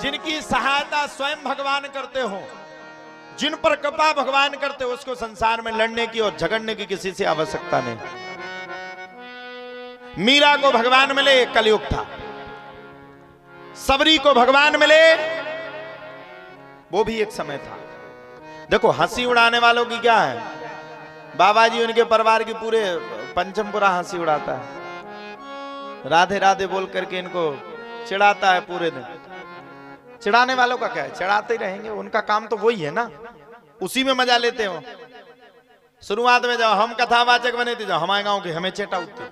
जिनकी सहायता स्वयं भगवान करते हो, जिन पर कृपा भगवान करते हो, उसको संसार में लड़ने की और झगड़ने की किसी से आवश्यकता नहीं। मीरा को भगवान मिले, कलयुग था। सबरी को भगवान मिले, वो भी एक समय था। देखो, हंसी उड़ाने वालों की क्या है, बाबा जी उनके परिवार की पूरे पंचमपुरा हंसी उड़ाता है, राधे राधे बोल करके इनको चिढ़ाता है पूरे दिन। चिढ़ाने वालों का क्या है, चिढ़ाते ही रहेंगे, उनका काम तो वही है ना, उसी में मजा लेते हो। शुरुआत में जब हम कथावाचक बने थे, जब हमारे गांव के हमें चेटा उठते थे।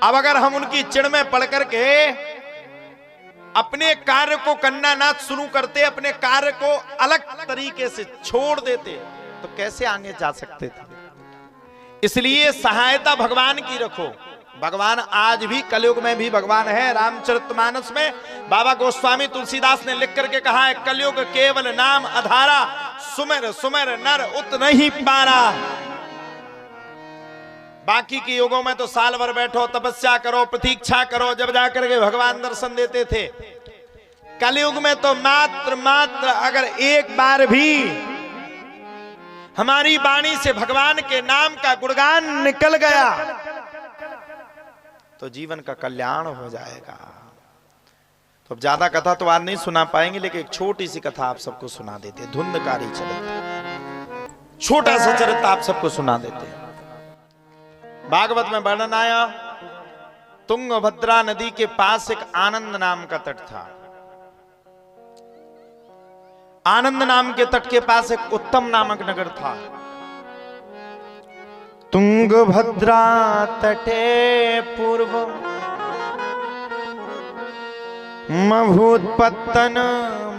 अब अगर हम उनकी चिढ़ में पड़ करके अपने कार्य को करना ना शुरू करते, अपने कार्य को अलग तरीके से छोड़ देते, तो कैसे आगे जा सकते थे। इसलिए सहायता भगवान की रखो। भगवान आज भी कलयुग में भी भगवान है। रामचरितमानस में बाबा गोस्वामी तुलसीदास ने लिख करके कहा है, कलयुग केवल नाम आधारा, सुमिर सुमिर नर उत नहीं पारा। बाकी के युगों में तो साल भर बैठो, तपस्या करो, प्रतीक्षा करो, जब जाकर के भगवान दर्शन देते थे। कलयुग में तो मात्र अगर एक बार भी हमारी वाणी से भगवान के नाम का गुणगान निकल गया तो जीवन का कल्याण हो जाएगा। तो अब ज्यादा कथा तो आज नहीं सुना पाएंगे, लेकिन एक छोटी सी कथा आप सबको सुना देते। धुंधकारी चरित्र, छोटा सा चरित्र आप सबको सुना देते। भागवत में वर्णन आया, तुंगभद्रा नदी के पास एक आनंद नाम का तट था। आनंद नाम के तट के पास एक उत्तम नामक नगर था। तुंगभद्रा तटे पूर्व मभूत्पत्तन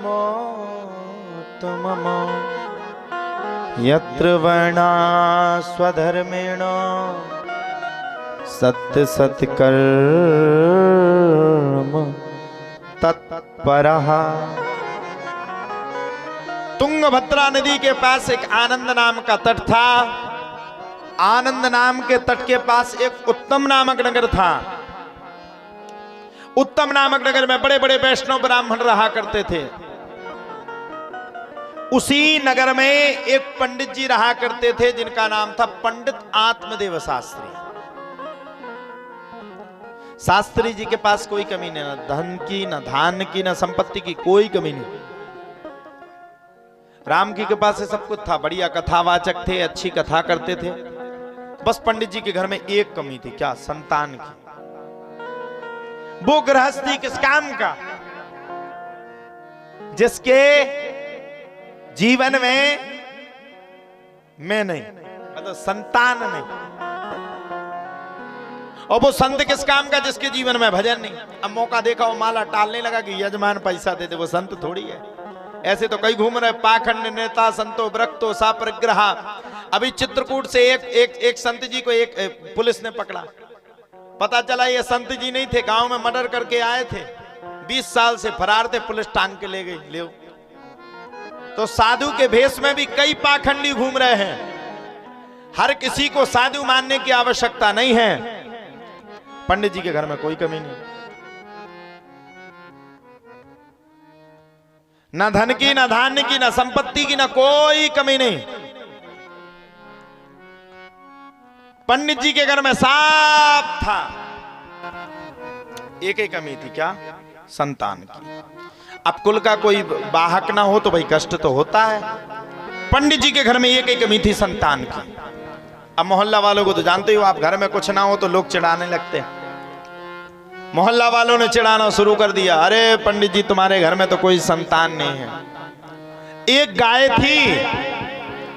मोत्तमम यत्र वर्णा स्वधर्मेण सत्य सत्कर्म तत्परः। तुंगभद्रा नदी के पास एक आनंद नाम का तट था। आनंद नाम के तट के पास एक उत्तम नामक नगर था। उत्तम नामक नगर में बड़े बड़े वैष्णव ब्राह्मण रहा करते थे। उसी नगर में एक पंडित जी रहा करते थे, जिनका नाम था पंडित आत्मदेव शास्त्री। शास्त्री जी के पास कोई कमी नहीं, ना धन की, ना धान की, ना संपत्ति की, कोई कमी नहीं। राम की कृपा से सब कुछ था, बढ़िया कथावाचक थे, अच्छी कथा करते थे। बस पंडित जी के घर में एक कमी थी, क्या? संतान की। वो गृहस्थी किस काम का, जिसके जीवन में मैं नहीं, मतलब संतान नहीं। और वो संत किस काम का, जिसके जीवन में भजन नहीं। अब मौका देखा, वो माला टालने लगा कि यजमान पैसा देते, वो संत थोड़ी है। ऐसे तो कई घूम रहे, पाखंड नेता संतो व्रक्तो सा परिग्रहा। अभी चित्रकूट से एक संत जी को एक पुलिस ने पकड़ा। पता चला ये संत जी नहीं थे, गांव में मर्डर करके आए थे, 20 साल से फरार थे, पुलिस टांग के ले गई। ले तो साधु के भेष में भी कई पाखंडी घूम रहे हैं। हर किसी को साधु मानने की आवश्यकता नहीं है। पंडित जी के घर में कोई कमी नहीं, ना धन की, ना धान्य की, ना संपत्ति की, ना कोई कमी नहीं। पंडित जी के घर में साफ था। एक ही कमी थी, क्या? संतान की। अब कुल का कोई वाहक ना हो तो भाई कष्ट तो होता है। पंडित जी के घर में एक ही कमी थी, संतान की। अब मोहल्ला वालों को तो जानते हो आप, घर में कुछ ना हो तो लोग चिढ़ाने लगते हैं। मोहल्ला वालों ने चिढ़ाना शुरू कर दिया, अरे पंडित जी तुम्हारे घर में तो कोई संतान नहीं है। एक गाय थी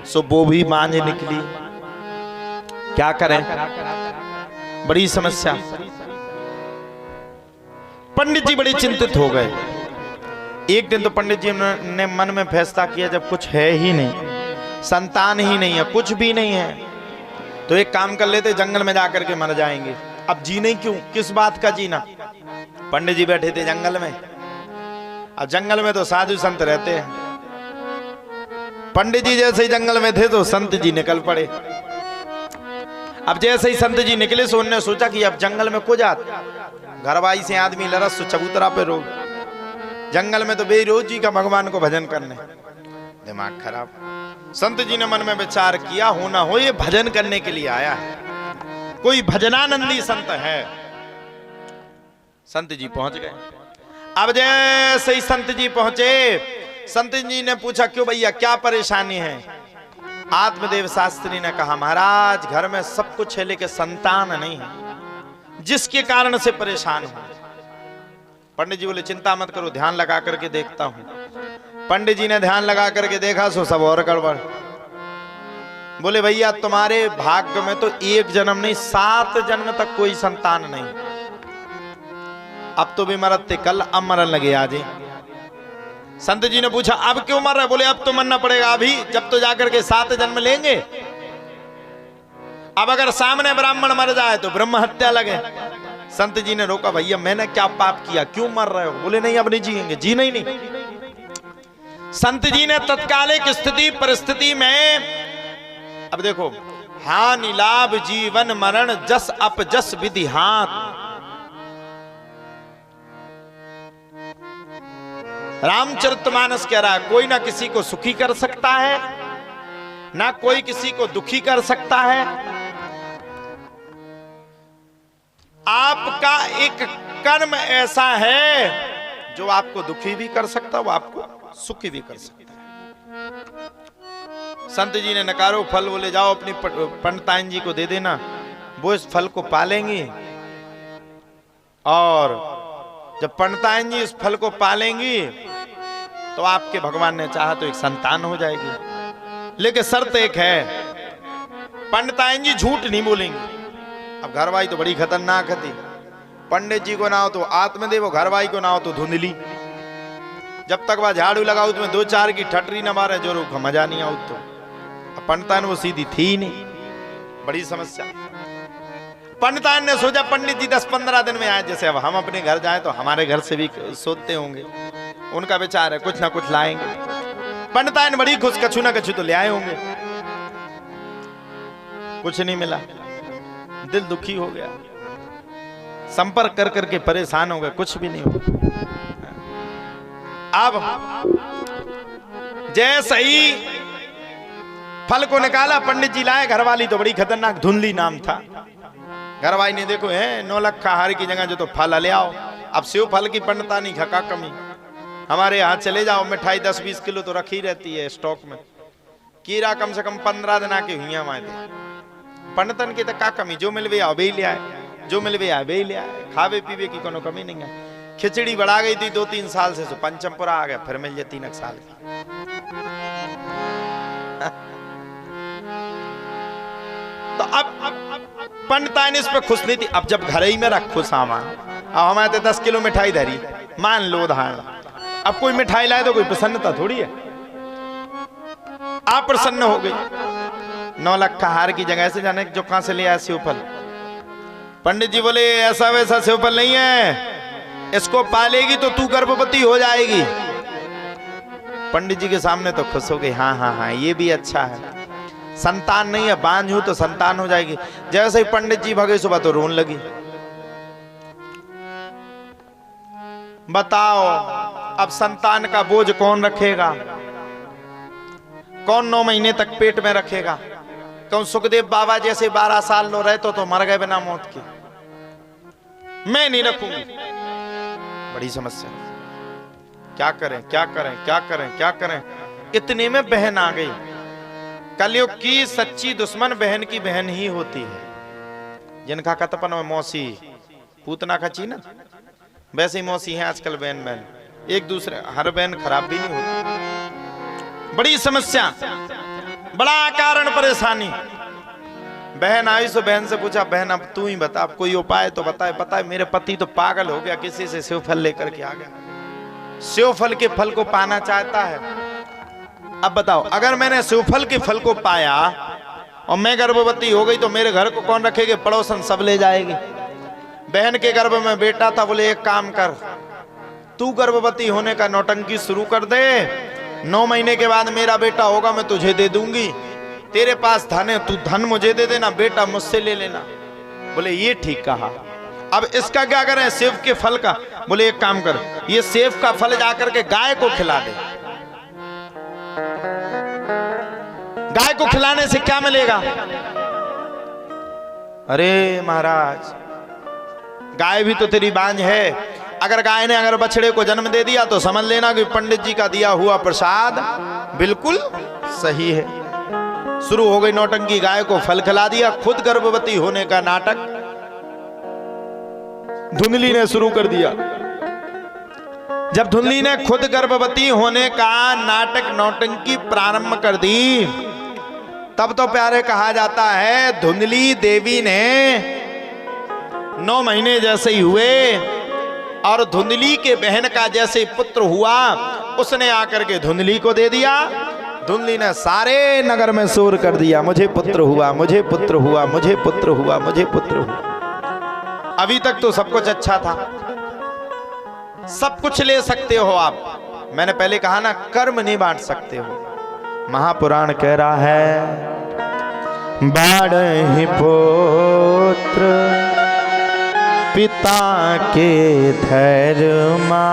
सो वो भी मांझ निकली, क्या करें, बड़ी समस्या। पंडित जी बड़े चिंतित हो गए। एक दिन तो पंडित जी ने मन में फैसला किया, जब कुछ है ही नहीं, संतान ही नहीं है, कुछ भी नहीं है, तो एक काम कर लेते, जंगल में जाकर के मर जाएंगे। अब जीने क्यों, किस बात का जीना। पंडित जी बैठे थे जंगल में। अब जंगल में तो साधु संत रहते हैं। पंडित जी जैसे ही जंगल में थे तो संत जी निकल पड़े। अब जैसे ही संत जी निकले सो उन्होंने सोचा कि अब जंगल में को जात, घरवाई से आदमी लरस तो चबूतरा पे रोग, जंगल में तो बेरोजी का भगवान को भजन करने, दिमाग खराब। संत जी ने मन में विचार किया, हो ना हो ये भजन करने के लिए आया है, कोई भजनानंदी संत है। संत जी पहुंच गए। अब जैसे ही संत जी पहुंचे, संत जी ने पूछा, क्यों भैया क्या परेशानी है? आत्मदेव शास्त्री ने कहा, महाराज घर में सब कुछ है लेकिन संतान नहीं है, जिसके कारण से परेशान हूं। पंडित जी बोले, चिंता मत करो, ध्यान लगा करके देखता हूं। पंडित जी ने ध्यान लगा करके देखा, सो सब और गड़बड़। बोले, भैया तुम्हारे भाग्य में तो एक जन्म नहीं 7 जन्म तक कोई संतान नहीं। अब तो भी मरते कल, अब मरन लगे आज। संत जी ने पूछा, अब क्यों मर रहे? बोले, अब तो मरना पड़ेगा, अभी जब तो जाकर के 7 जन्म लेंगे। अब अगर सामने ब्राह्मण मर जाए तो ब्रह्म हत्या लगे। संत जी ने रोका, भैया मैंने क्या पाप किया, क्यों मर रहे हो? बोले, नहीं अब नहीं जिएंगे, जीना ही नहीं। संत जी ने तत्कालिक स्थिति परिस्थिति में, अब देखो, हानि लाभ जीवन मरण जस अपजस विधि हाथ। रामचरितमानस कह रहा है, कोई ना किसी को सुखी कर सकता है, ना कोई किसी को दुखी कर सकता है। आपका एक कर्म ऐसा है जो आपको दुखी भी कर सकता है, वो आपको सुखी भी कर सकता है। संत जी ने नकारो फल, बोले जाओ अपनी पंडिताइन जी को दे देना, वो इस फल को पालेंगी, और जब पंडिताइन जी इस फल को पालेंगी तो आपके भगवान ने चाहा तो एक संतान हो जाएगी। लेकिन शर्त एक है, पंडिताइन जी झूठ नहीं बोलेंगी। अब घरवाई तो बड़ी खतरनाक थी, पंडित जी को ना हो तो आत्मदेव, घरवाई को ना हो तो धुंधली। जब तक वह झाड़ू लगाओ तुम्हें 2-4 की ठटरी न मारे, जो रोक मजा नहीं आओ तो। पंडिताइन वो सीधी थी नहीं, बड़ी समस्या। पंडिताइन ने सोचा पंडित जी 10-15 दिन में आए, जैसे अब हम अपने घर जाएं तो हमारे घर से भी सोते होंगे, उनका विचार है कुछ ना कुछ लाएंगे। पंडिताइन बड़ी खुश, कछु ना कछु तो ले आए होंगे। कुछ नहीं मिला, दिल दुखी हो गया, संपर्क कर करके परेशान हो गए, कुछ भी नहीं हुआ। अब जैसे ही फल को निकाला, पंडित जी लाए, घरवाली तो बड़ी खतरनाक, धुंधली नाम था। घरवाली ने देखो है 9 लखा हार की जगह जो तो फल ले आओ। अब सेव फल की पंडिता नहीं खका कमी, हमारे यहाँ चले जाओ, मिठाई 10-20 किलो तो रखी रहती है स्टॉक में। कीरा कम से कम 15 दिन आके हुई हमारे पंडितन की तो का कमी, जो मिलवे आ ले आए, जो मिलवे आ ले आए, खावे पीवे की कोनो कमी नहीं है। खिचड़ी बढ़ा गई थी 2-3 साल से, तो पंचमपुरा आ गया, फिर मिल जाए 3 साल की। तो अब पंडिताइन इस पे खुश नहीं थी। अब जब घर ही में रखो सामान, अब हमारे तो 10 किलो मिठाई धरी, मान लो धारण, अब कोई मिठाई लाए तो कोई प्रसन्नता थोड़ी है, आप प्रसन्न हो गई। 9 लाख का हार की जगह से जाने जो कहां से ले आया सेवफल। पंडित जी बोले, ऐसा वैसा सेवफल नहीं है, इसको पालेगी तो तू गर्भवती हो जाएगी। पंडित जी के सामने तो खुश हो गई, हाँ हाँ हाँ ये भी अच्छा है, संतान नहीं है, बांझ हूं तो संतान हो जाएगी। जैसे ही पंडित जी भगे, सुबह तो रोन लगी। बताओ अब संतान का बोझ कौन रखेगा, कौन 9 महीने तक पेट में रखेगा? कौन सुखदेव बाबा जैसे 12 साल लो रहे तो मर गए बिना मौत के, मैं नहीं रखूंगी। बड़ी समस्या, क्या करें क्या करें क्या करें क्या करें। इतने में बहन आ गई। कलयुग की सच्ची दुश्मन बहन की बहन ही होती है। जिनका कतपन में मौसी पूतना खची ना, वैसे ही मौसी है आजकल बहन बहन, एक दूसरे, हर बहन खराब भी नहीं होती। बड़ी समस्या, बड़ा कारण परेशानी। बहन आई सो बहन से पूछा, बहन अब तू ही बता, अब कोई उपाय तो बताए। पता है मेरे पति तो पागल हो गया, किसी से सेवफल लेकर के आ गया, सेवफल के फल को पाना चाहता है। अब बताओ, अगर मैंने सेवफल के फल को पाया और मैं गर्भवती हो गई तो मेरे घर को कौन रखेगी? पड़ोसन सब ले जाएगी। बहन के गर्भ में बेटा था, बोले एक काम कर, तू गर्भवती होने का नौटंकी शुरू कर दे, 9 महीने के बाद मेरा बेटा होगा, मैं तुझे दे दूंगी, तेरे पास धन है, तू धन मुझे दे देना, बेटा मुझसे ले लेना। बोले ये ठीक कहा। अब इसका क्या करें, सेब के फल का? बोले एक काम कर, ये सेब का फल जाकर के गाय को खिला दे। गाय को खिलाने से क्या मिलेगा? अरे महाराज, गाय भी तो तेरी बांझ है। अगर गाय ने अगर बछड़े को जन्म दे दिया तो समझ लेना कि पंडित जी का दिया हुआ प्रसाद बिल्कुल सही है। शुरू हो गई नौटंकी, गाय को फल खिला दिया, खुद गर्भवती होने का नाटक धुंधली ने शुरू कर दिया। जब धुंधली ने खुद गर्भवती होने का नाटक नौटंकी प्रारंभ कर दी, तब तो प्यारे कहा जाता है धुंधली देवी ने 9 महीने जैसे ही हुए और धुंधली के बहन का जैसे पुत्र हुआ, उसने आकर के धुंधली को दे दिया। धुंधली ने सारे नगर में शोर कर दिया, मुझे पुत्र हुआ, मुझे पुत्र हुआ, मुझे पुत्र हुआ, मुझे पुत्र हुआ। अभी तक तो सब कुछ अच्छा था, सब कुछ ले सकते हो आप। मैंने पहले कहा ना, कर्म नहीं बांट सकते हो। महापुराण कह रहा है, बाढ़हि पुत्र पिता के धर्मा,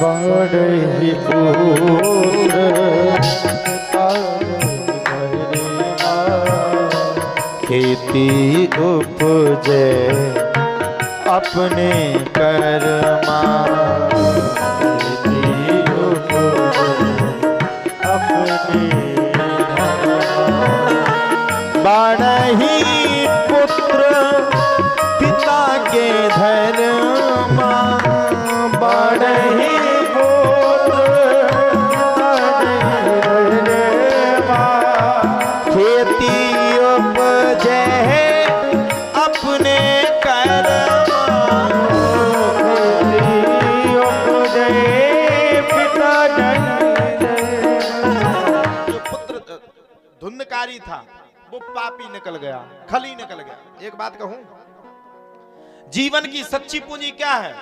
बाढ़हि पुत्र खेती उपजे अपने कर्मा, बाढ़हि पुत्र पिता के धर्मा, बाढ़हि पुत्र खेती उपजे अपने कर्मा, उपजे पिता जो पुत्र धुंधकारी था वो पापी निकल गया, खली निकल गया। एक बात कहूं, जीवन की सच्ची पूंजी क्या है?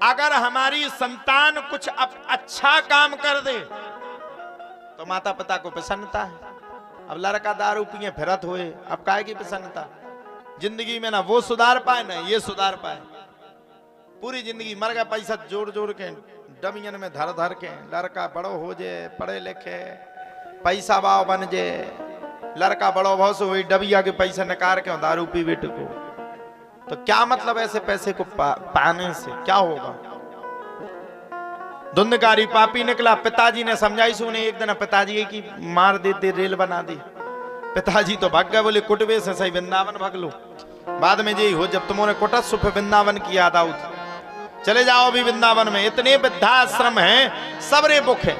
अगर हमारी संतान कुछ अच्छा काम कर दे तो माता पिता को प्रसन्नता है। अब लड़का दारू पिए फिरत हुए, अब काहे की प्रसन्नता? जिंदगी में ना वो सुधार पाए ना ये सुधार पाए। पूरी जिंदगी मर गया पैसा जोड़ जोड़ के डबियन में धर धर के। लड़का बड़ो हो जाए, पढ़े लिखे, पैसा बाव बन जाए, लड़का बड़ो भाव से वही डबिया के पैसा निकाल के दारू पी बेटे को, तो क्या मतलब ऐसे पैसे को पाने से क्या होगा? धुंधकारी पापी निकला। पिताजी ने समझाई सुने, एक दिन पिताजी की मार देते, रेल बना दी। पिताजी तो भाग गए, बोले कुटबे से सही वृंदावन भाग लो। बाद में यही हो, जब तुमने कुटस सुख वृंदावन की याद आउत, चले जाओ अभी वृंदावन में इतने वृद्धाश्रम हैं, सबरे बुक है।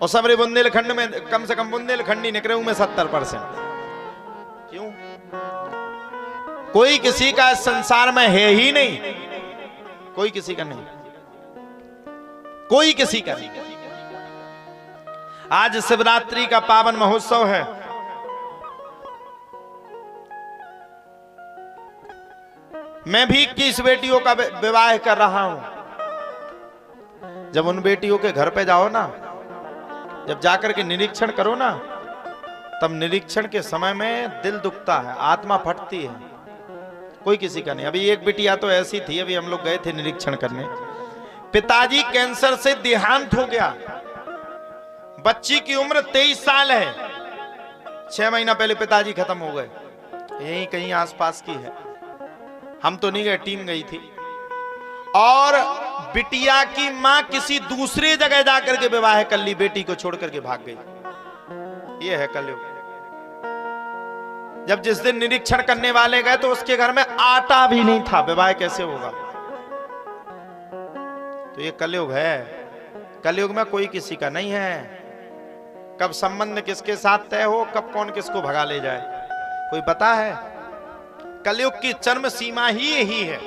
और सबरे बुंदेलखंड में कम से कम बुंदेलखंडी निकले में 70%। क्यों? कोई किसी का इस संसार में है ही नहीं, कोई किसी का नहीं, कोई किसी का नहीं। आज शिवरात्रि का पावन महोत्सव है। मैं भी 21 बेटियों का विवाह कर रहा हूं। जब उन बेटियों के घर पे जाओ ना, जब जाकर के निरीक्षण करो ना, तब निरीक्षण के समय में दिल दुखता है, आत्मा फटती है। कोई किसी का नहीं। अभी एक बिटिया तो ऐसी थी, अभी हम लोग गए थे निरीक्षण करने, पिताजी कैंसर से देहांत हो गया। बच्ची की उम्र 23 साल है। 6 महीना पहले पिताजी खत्म हो गए। यहीं कहीं आसपास की है, हम तो नहीं गए, टीम गई थी। और बिटिया की मां किसी दूसरे जगह जाकर के विवाह कर ली, बेटी को छोड़ करके भाग गई। ये है कलयुग। जब जिस दिन निरीक्षण करने वाले गए तो उसके घर में आटा भी नहीं था, विवाह कैसे होगा? तो ये कलयुग है। कलयुग में कोई किसी का नहीं है। कब संबंध किसके साथ तय हो, कब कौन किसको भगा ले जाए, कोई पता है? कलयुग की चरम सीमा ही यही है।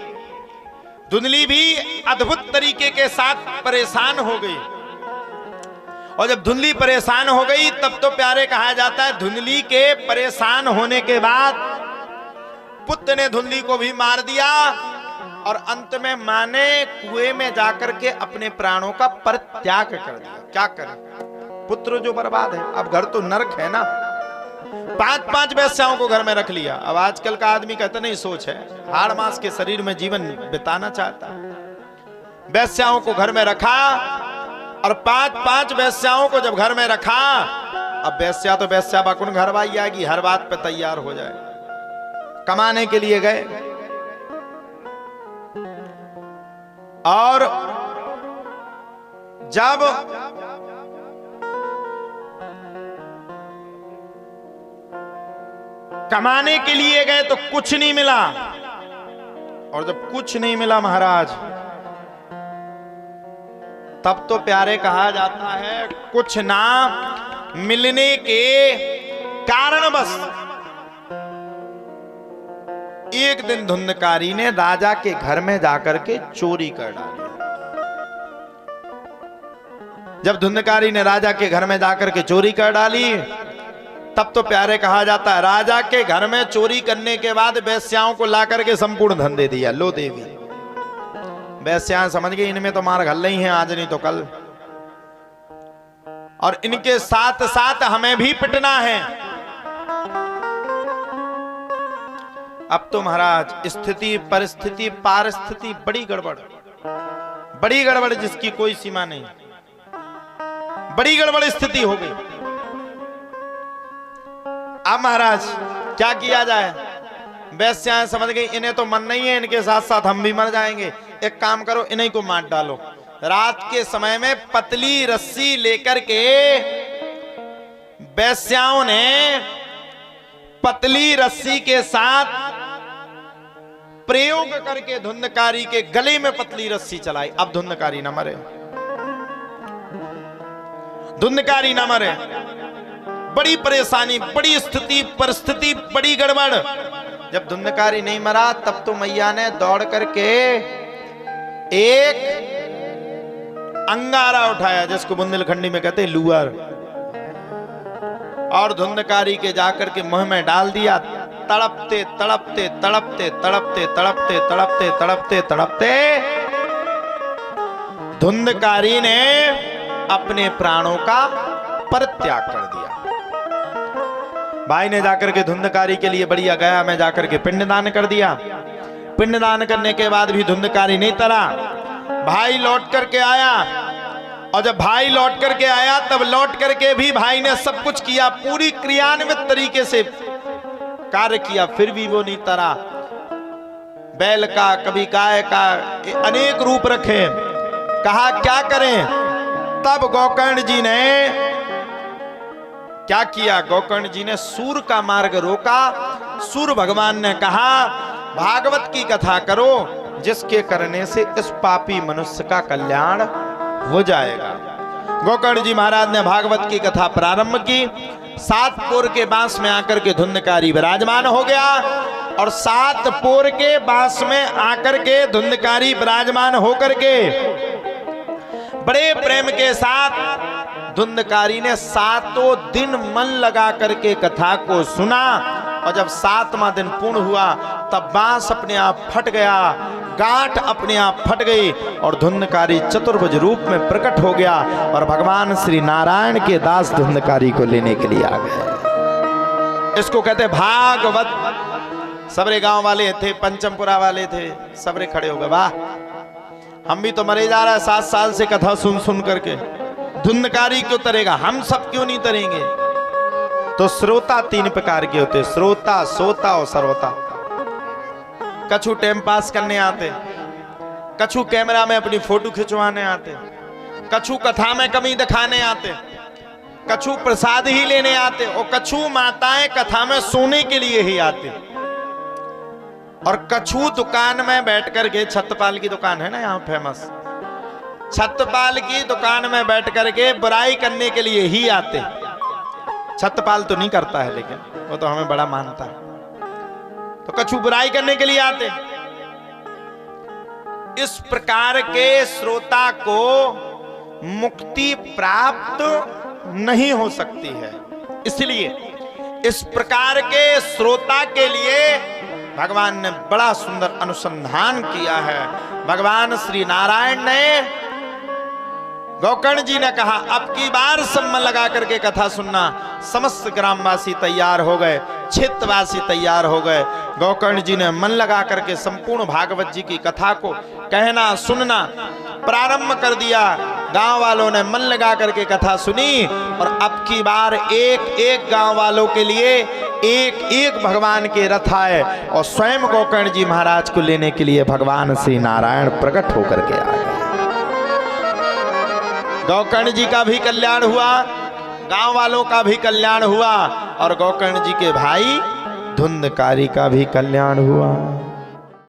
धुंधली भी अद्भुत तरीके के साथ परेशान हो गई। और जब धुंधली परेशान हो गई तब तो प्यारे कहा जाता है, धुंधली के परेशान होने के बाद पुत्र ने धुंधली को भी मार दिया। और अंत में मां ने कुएं में जाकर के अपने प्राणों का परित्याग कर दिया। क्या करें? पुत्र जो बर्बाद है। अब घर तो नरक है ना, 5-5 वेश्याओं को घर में रख लिया। अब आजकल का आदमी का इतना ही सोच है, हाड़ मास के शरीर में जीवन बिताना चाहता है। वेश्याओं को घर में रखा और 5-5 वेश्याओं को जब घर में रखा, अब वेश्या तो वेश्या बाकुन घर आई आएगी, हर बात पे तैयार हो जाए, कमाने के लिए गए। और जब कमाने के लिए गए तो कुछ नहीं मिला, और जब कुछ नहीं मिला महाराज, तब तो प्यारे कहा जाता है कुछ ना मिलने के कारणवश एक दिन धुंधकारी ने राजा के घर में जाकर के चोरी कर डाली। जब धुंधकारी ने राजा के घर में जाकर के चोरी कर डाली, तब तो प्यारे कहा जाता है राजा के घर में चोरी करने के बाद वेश्याओं को ला करके संपूर्ण धन दे दिया। लो देवी, वेश्याएं समझ गई इनमें तो मार घल नहीं है, आज नहीं तो कल, और इनके साथ साथ हमें भी पिटना है। अब तो महाराज स्थिति परिस्थिति पारिस्थिति बड़ी गड़बड़ जिसकी कोई सीमा नहीं, बड़ी गड़बड़ स्थिति हो गई। अब महाराज क्या किया जाए? वेश्याएं समझ गई इन्हें तो मन नहीं है, इनके साथ साथ हम भी मर जाएंगे, एक काम करो इन्हीं को मार डालो। रात के समय में पतली रस्सी लेकर के वेश्याओं ने पतली रस्सी के साथ प्रयोग करके धुंधकारी के गले में पतली रस्सी चलाई। अब धुंधकारी न मरे, धुंधकारी न मरे। बड़ी परेशानी, बड़ी स्थिति परिस्थिति बड़ी गड़बड़। जब धुंधकारी नहीं मरा, तब तो मैया ने दौड़ करके एक अंगारा उठाया, जिसको बुंदेलखंडी में कहते हैं लुअर, और धुंधकारी के जाकर के मुंह में डाल दिया। तड़पते तड़पते तड़पते तड़पते तड़पते तड़पते तड़पते तड़पते धुंधकारी ने अपने प्राणों का परित्याग कर दिया। भाई ने जाकर के धुंधकारी के लिए बढ़िया गया में जाकर के पिंडदान कर दिया। पिंडदान करने के बाद भी धुंधकारी नहीं तरा। भाई लौट करके आया, और जब भाई लौट करके आया तब लौट करके भी भाई ने सब कुछ किया, पूरी क्रियान्वित तरीके से कार्य किया, फिर भी वो नहीं तरा। बैल का, कभी गाय का, अनेक रूप रखे। कहा क्या करें? तब गोकर्ण जी ने क्या किया? गोकर्ण जी ने सूर का मार्ग रोका। सूर भगवान ने कहा भागवत की कथा करो, जिसके करने से इस पापी मनुष्य का कल्याण हो जाएगा। गोकर्ण जी महाराज ने भागवत की कथा प्रारंभ की। 7 पोर के बांस में आकर के धुंधकारी विराजमान हो गया, और 7 पोर के बांस में आकर के धुंधकारी विराजमान होकर के बड़े प्रेम के साथ धुंधकारी ने 7 दिन मन लगा करके कथा को सुना। और जब 7वां दिन पूर्ण हुआ, तब बांस अपने आप फट गया, गांठ अपने आप फट गई, और धुंधकारी चतुर्भुज रूप में प्रकट हो गया, और भगवान श्री नारायण के दास धुंधकारी को लेने के लिए आ गए। इसको कहते भागवत। सबरे गांव वाले थे, पंचमपुरा वाले थे, सबरे खड़े हो गए, वाह हम भी तो मरे जा रहा है 7 साल से कथा सुन सुन करके, धुंधकारी क्यों तरेगा, हम सब क्यों नहीं तरेंगे? तो श्रोता 3 प्रकार के होते, श्रोता, सोता और सर्वता। कछु टाइम पास करने आते, कछु कैमरा में अपनी फोटो खिंचवाने आते, कछु कथा में कमी दिखाने आते, कछु प्रसाद ही लेने आते, और कछु माताएं कथा में सोने के लिए ही आते, और कछु दुकान में बैठ करके, छत्रपाल की दुकान है ना यहाँ फेमस, छत्रपाल की दुकान में बैठ करके बुराई करने के लिए ही आते। छत्रपाल तो नहीं करता है, लेकिन वो तो हमें बड़ा मानता है। तो कछु बुराई करने के लिए आते। इस प्रकार के श्रोता को मुक्ति प्राप्त नहीं हो सकती है। इसलिए इस प्रकार के श्रोता के लिए भगवान ने बड़ा सुंदर अनुसंधान किया है। भगवान श्री नारायण ने गौकर्ण जी ने कहा अब की बार सब मन लगा करके कथा सुनना। समस्त ग्रामवासी तैयार हो गए, क्षेत्रवासी तैयार हो गए। गौकर्ण जी ने मन लगा करके संपूर्ण भागवत जी की कथा को कहना सुनना प्रारंभ कर दिया। गांव वालों ने मन लगा करके कथा सुनी और अब की बार एक एक गांव वालों के लिए एक एक भगवान के रथ आए और स्वयं गौकर्ण जी महाराज को लेने के लिए भगवान श्री नारायण प्रकट होकर के आ गए। गौकर्ण जी का भी कल्याण हुआ, गांव वालों का भी कल्याण हुआ और गौकर्ण जी के भाई धुंधकारी का भी कल्याण हुआ।